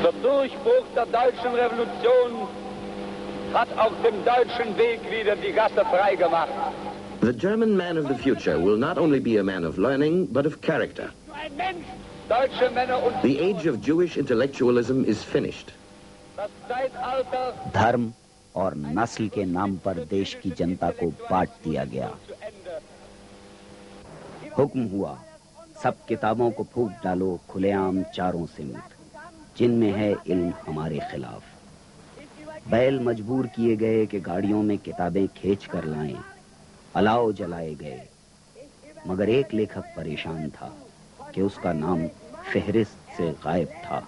Der Durchbruch der deutschen Revolution hat auf dem deutschen Weg wieder die Gasse frei gemacht. The German man of the future will not only be a man of learning, but of character. Deutsche Männer und The age of Jewish intellectualism is finished. das Zeitalter धर्म और नस्ल के नाम पर देश की जनता को बांट दिया गया। zu Ende. हुक्म हुआ, सब किताबों को फूंक डालो खुलेआम चारों सिमत, जिनमें है इल्म हमारे खिलाफ। बैल मजबूर किए गए कि गाड़ियों में किताबें खींच कर लाएं, अलाव जलाए गए, मगर एक लेखक परेशान था कि उसका नाम फहरिस्त से गायब था।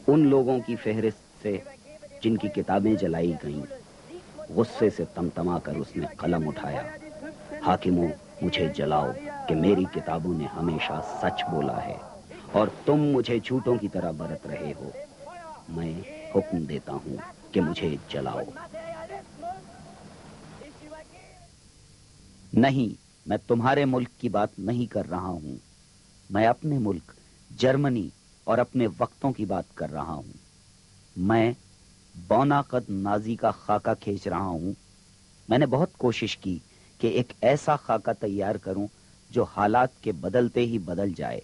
उन लोगों की फहरिस्त से जिनकी किताबें जलाई गईं, गुस्से से तमतमा कर उसने कलम उठाया, हाकिमों मुझे जलाओ कि मेरी किताबों ने हमेशा सच बोला है और तुम मुझे झूठों की तरह बरत रहे हो। मैं हुक्म देता हूं कि मुझे जलाओ। नहीं, मैं तुम्हारे मुल्क की बात नहीं कर रहा हूं, मैं अपने मुल्क जर्मनी और अपने वक्तों की बात कर रहा हूं। मैं बौनाकद नाजी का खाका खींच रहा हूं। मैंने बहुत कोशिश की कि एक ऐसा खाका तैयार करूं जो हालात के बदलते ही बदल जाए।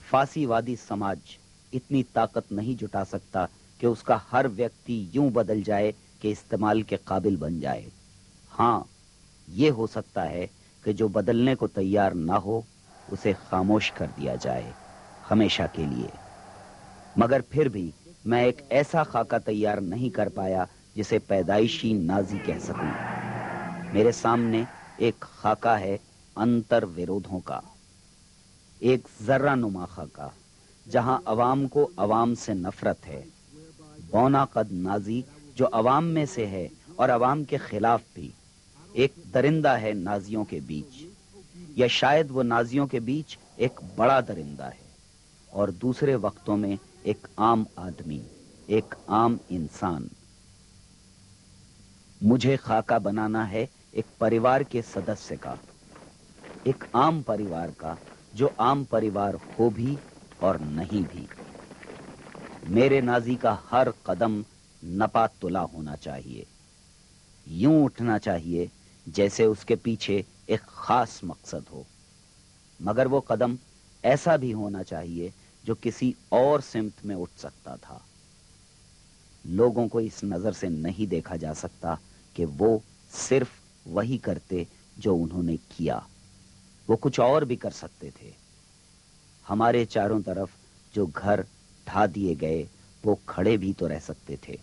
फासीवादी समाज इतनी ताकत नहीं जुटा सकता कि उसका हर व्यक्ति यूं बदल जाए कि इस्तेमाल के काबिल बन जाए। हाँ, ये हो सकता है कि जो बदलने को तैयार ना हो उसे खामोश कर दिया जाए हमेशा के लिए। मगर फिर भी मैं एक ऐसा खाका तैयार नहीं कर पाया जिसे पैदाइशी नाजी कह सकूं। मेरे सामने एक खाका है अंतर विरोधों का, एक जर्रा नुमा खाका जहां अवाम को अवाम से नफरत है, बौना कद नाजी जो अवाम में से है और अवाम के खिलाफ भी। एक दरिंदा है नाजियों के बीच, या शायद वो नाजियों के बीच एक बड़ा दरिंदा है, और दूसरे वक्तों में एक आम आदमी, एक आम इंसान। मुझे खाका बनाना है एक परिवार के सदस्य का, एक आम परिवार का जो आम परिवार हो भी और नहीं भी। मेरे नाजी का हर कदम नपा तुला होना चाहिए, यूं उठना चाहिए जैसे उसके पीछे एक खास मकसद हो, मगर वो कदम ऐसा भी होना चाहिए जो किसी और सिमत में उठ सकता था। लोगों को इस नजर से नहीं देखा जा सकता कि वो सिर्फ वही करते जो उन्होंने किया, वो कुछ और भी कर सकते थे। हमारे चारों तरफ जो घर ढा दिए गए वो खड़े भी तो रह सकते थे।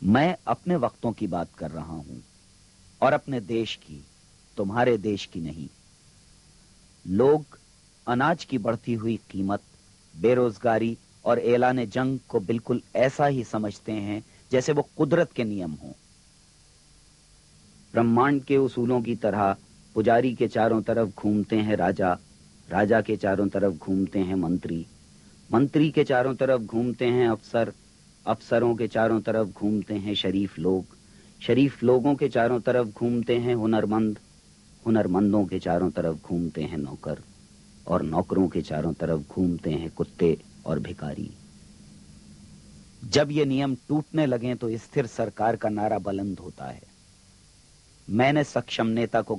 मैं अपने वक्तों की बात कर रहा हूं और अपने देश की, तुम्हारे देश की नहीं। लोग अनाज की बढ़ती हुई कीमत, बेरोजगारी और ऐलान जंग को बिल्कुल ऐसा ही समझते हैं जैसे वो कुदरत के नियम हों। ब्रह्मांड के उसूलों की तरह पुजारी के चारों तरफ घूमते हैं राजा, राजा के चारों तरफ घूमते हैं मंत्री, मंत्री के चारों तरफ घूमते हैं अफसर, अफसरों के चारों तरफ घूमते हैं शरीफ लोग, शरीफ लोगों के चारों तरफ घूमते हैं हुनरमंद, हुनरमंदों के चारों तरफ घूमते हैं नौकर, और नौकरों के चारों तरफ घूमते हैं कुत्ते और भिखारी। जब ये नियम टूटने लगें तो स्थिर सरकार का नारा बुलंद होता है। मैंने सक्षम नेता को